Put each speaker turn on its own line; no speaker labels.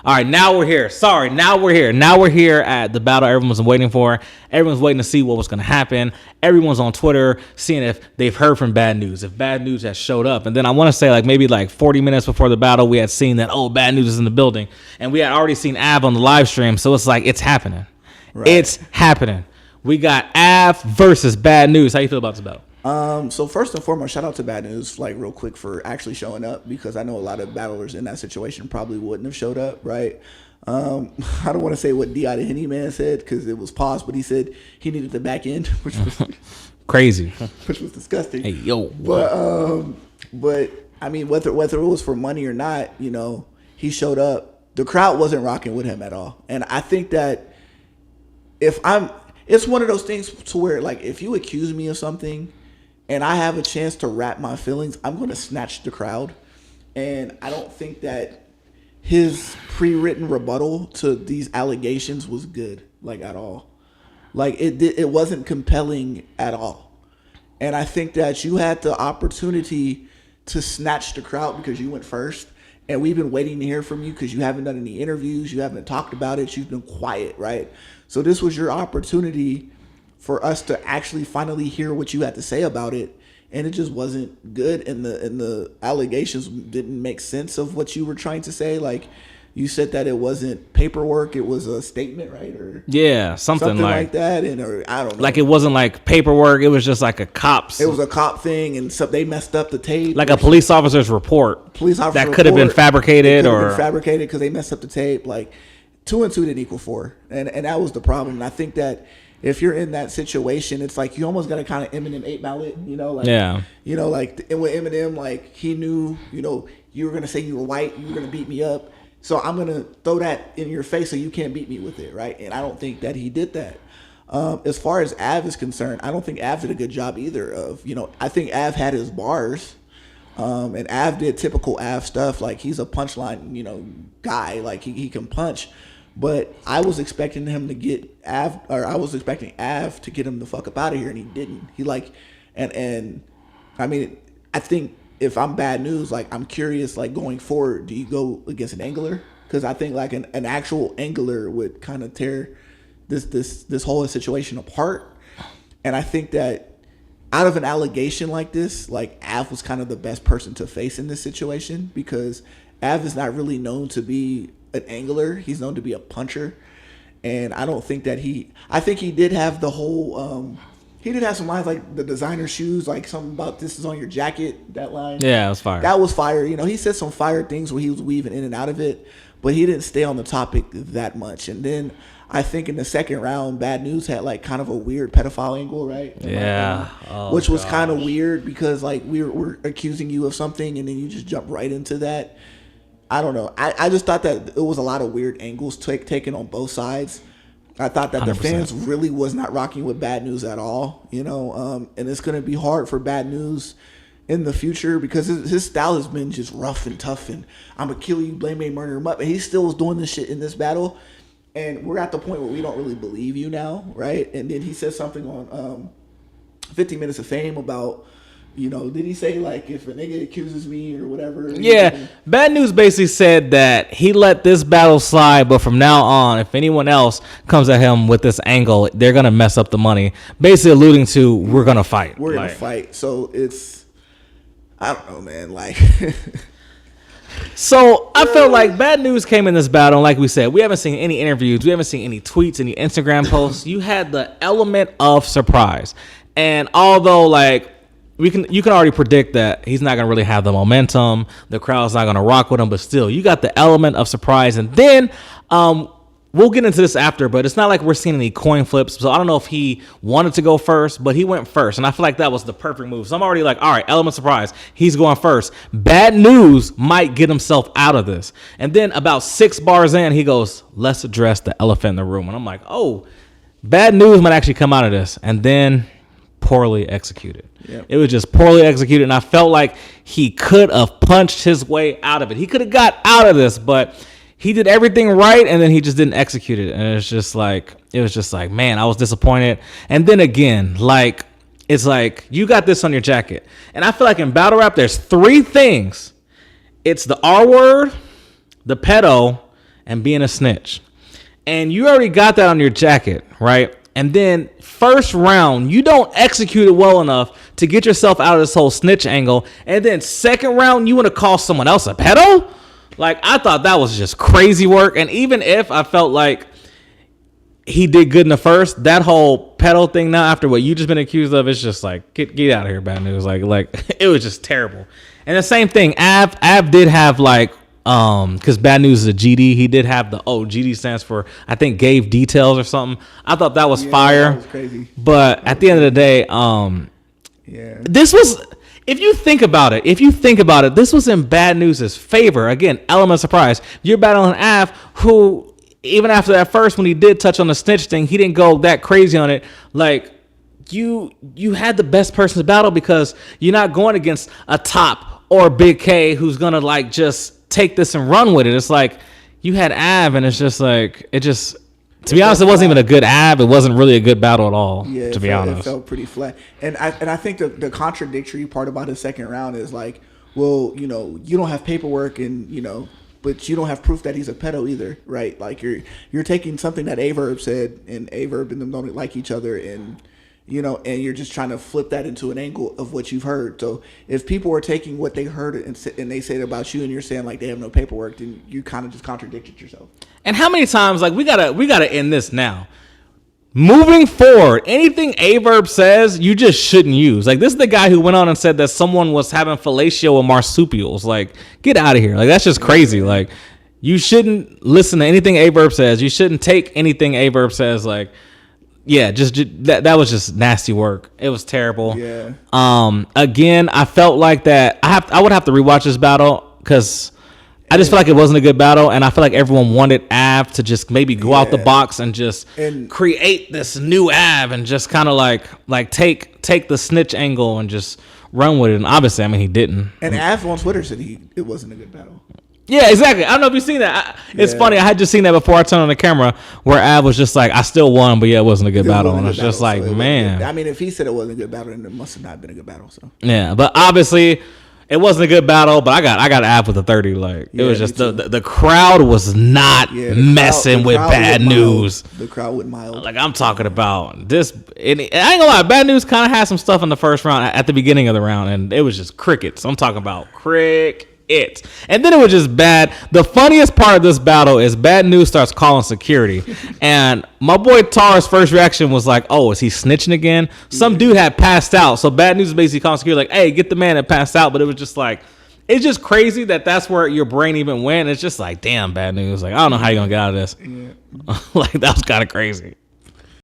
All right, now we're here. Sorry, now we're here. Now we're here at the battle everyone's waiting for. Everyone's waiting to see what was going to happen. Everyone's on Twitter seeing if they've heard from Bad News, if Bad News has showed up. And then I want to say maybe 40 minutes before the battle, we had seen that, Bad News is in the building. And we had already seen Av on the live stream. So it's it's happening. Right. It's happening. We got Av versus Bad News. How you feel about this battle?
So first and foremost, shout out to Bad News, real quick, for actually showing up, because I know a lot of battlers in that situation probably wouldn't have showed up, right? I don't want to say what D.I. the Henny Man said because it was paused, but he said he needed the back end, which was
crazy,
which was disgusting.
Hey, yo.
But I mean, whether it was for money or not, he showed up. The crowd wasn't rocking with him at all, and I think that it's one of those things to where if you accuse me of something and I have a chance to wrap my feelings, I'm going to snatch the crowd. And I don't think that his pre-written rebuttal to these allegations was good, at all. It wasn't compelling at all. And I think that you had the opportunity to snatch the crowd because you went first. And we've been waiting to hear from you because you haven't done any interviews. You haven't talked about it. You've been quiet, right? So this was your opportunity for us to actually finally hear what you had to say about it, and it just wasn't good. And the allegations didn't make sense of what you were trying to say. You said that it wasn't paperwork; it was a statement, right? Or
something
like that. Or I don't know.
It wasn't paperwork; it was just a cop's.
It was a cop thing, and they messed up the tape.
A police officer's report. That could have been fabricated,
because they messed up the tape. 2 and 2 didn't equal 4, and that was the problem. And I think that if you're in that situation, it's you almost got to kind of Eminem 8-Ball it, with Eminem, he knew, you were gonna say you were white, you were gonna beat me up, so I'm gonna throw that in your face so you can't beat me with it, right? And I don't think that he did that. As far as Av is concerned, I don't think Av did a good job either. I think Av had his bars. And Av did typical Av stuff, he's a punchline, guy, he can punch. But I was expecting him to get I was expecting Av to get him the fuck up out of here, and he didn't. And I mean, I think if I'm Bad News, I'm curious, going forward, do you go against an angler? Because I think an actual angler would kind of tear this whole situation apart. And I think that out of an allegation like this, Av was kind of the best person to face in this situation, because Av is not really known to be an angler. He's known to be a puncher. And I don't think that I think he did have the whole, he did have some lines the designer shoes, something about this is on your jacket, that line.
Yeah, it was fire.
That was fire. He said some fire things where he was weaving in and out of it, but he didn't stay on the topic that much. And then I think in the second round, Bad News had kind of a weird pedophile angle, right?
Yeah.
Which was kind of weird because we're accusing you of something and then you just jump right into that. I don't know. I just thought that it was a lot of weird angles taken on both sides. I thought that 100%. The fans really was not rocking with Bad News at all, and it's going to be hard for Bad News in the future because his style has been just rough and tough and I'm going to kill you, blame me, murder him up. And he still was doing this shit in this battle. And we're at the point where we don't really believe you now, right? And then he said something on 50 Minutes of Fame about, did he say if a nigga accuses me or whatever?
Yeah, Bad News basically said that he let this battle slide, but from now on, if anyone else comes at him with this angle, they're going to mess up the money. Basically alluding to, we're going to fight.
We're going to fight. So it's, I don't know, man,
So I felt Bad News came in this battle, and like we said, we haven't seen any interviews, we haven't seen any tweets, any Instagram posts. You had the element of surprise, and although you can already predict that he's not gonna really have the momentum, the crowd's not gonna rock with him, but still, you got the element of surprise, and then we'll get into this after, but it's not like we're seeing any coin flips. So I don't know if he wanted to go first, but he went first. And I feel like that was the perfect move. So I'm already all right, element surprise. He's going first. Bad News might get himself out of this. And then about 6 bars in, he goes, let's address the elephant in the room. And I'm like, Bad News might actually come out of this. And then poorly executed. Yep. It was just poorly executed. And I felt like he could have punched his way out of it. He could have got out of this, but he did everything right, and then he just didn't execute it. And it was just man, I was disappointed. And then again, it's you got this on your jacket. And I feel like in battle rap, there's 3 things. It's the R word, the pedo, and being a snitch. And you already got that on your jacket, right? And then first round, you don't execute it well enough to get yourself out of this whole snitch angle. And then second round, you want to call someone else a pedo? Like, I thought that was just crazy work. And even if I felt like he did good in the first, that whole pedo thing now, after what you just been accused of, it's just like, get out of here, Bad News. Like it was just terrible. And the same thing, Av did have like, because Bad News is a GD, he did have the GD stands for, I think, gave details or something. I thought that was fire. That was crazy. But at the end of the day, this was, if you think about it, this was in Bad News' favor. Again, element of surprise. You're battling Av, who, even after that first, when he did touch on the snitch thing, he didn't go that crazy on it. Like, you had the best person to battle because you're not going against a Top or Big K who's gonna like just take this and run with it. It's like you had Av, and it's just like to be honest, it wasn't even a good Av. It wasn't really a good battle at all. Yeah, to be honest,
it felt pretty flat. And I think the contradictory part about his second round is like, well, you don't have paperwork, and but you don't have proof that he's a pedo either, right? Like you're taking something that Averb said, and Averb and them don't like each other, and and you're just trying to flip that into an angle of what you've heard. So if people are taking what they heard and they say it about you, and you're saying like they have no paperwork, then you kind of just contradicted yourself.
And how many times, like, we gotta end this now. Moving forward, anything Averb says, you just shouldn't use. Like, this is the guy who went on and said that someone was having fellatio with marsupials. Like, get out of here. Like, that's just crazy. Like, you shouldn't listen to anything Averb says. You shouldn't take anything Averb says. Like, yeah, just that was just nasty work. It was terrible.
Yeah.
Again, I felt like that. I would have to rewatch this battle because I just feel like it wasn't a good battle, and I feel like everyone wanted Av to just maybe go out the box and just create this new Av and just kind of like take the snitch angle and just run with it. And obviously, I mean, he didn't.
And Av on Twitter said it wasn't a good battle.
Yeah, exactly. I don't know if you've seen that. It's funny. I had just seen that before I turned on the camera, where Av was just like, I still won, but yeah, it wasn't a good battle. And it's just like, man.
I mean, if he said it wasn't a good battle, then it must have not been a good battle. So
yeah, but obviously, it wasn't a good battle. But I got Av with a 30. Like, it was just the crowd was not messing with Bad News.
The crowd went mild.
Like, I'm talking about this. I ain't gonna lie, Bad News kind of had some stuff in the first round at the beginning of the round, and it was just crickets. I'm talking about crickets. And then it was just bad. The funniest part of this battle is Bad News starts calling security, and my boy Tar's first reaction was like, oh, is he snitching again? Some dude had passed out, so Bad News basically calling security like, hey, get the man that passed out. But it was just like, it's just crazy that's where your brain even went. It's just like, damn, Bad News. Like, I don't know how you're gonna get out of this. Like, that was kind of crazy.